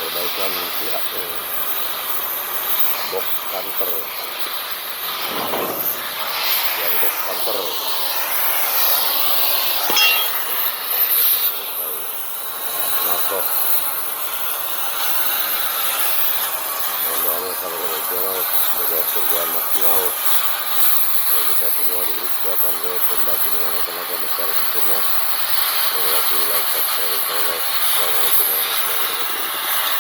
perbaikan box kantor masuk. Doanya sampai ke regional, semoga kerjaan maksimal. Kalau kita semua diberi kekuatan goib dan batin dengan tenaga secara sempurna. Terima kasih, like, subscribe, Assalamualaikum warahmatullahi wabarakatuh.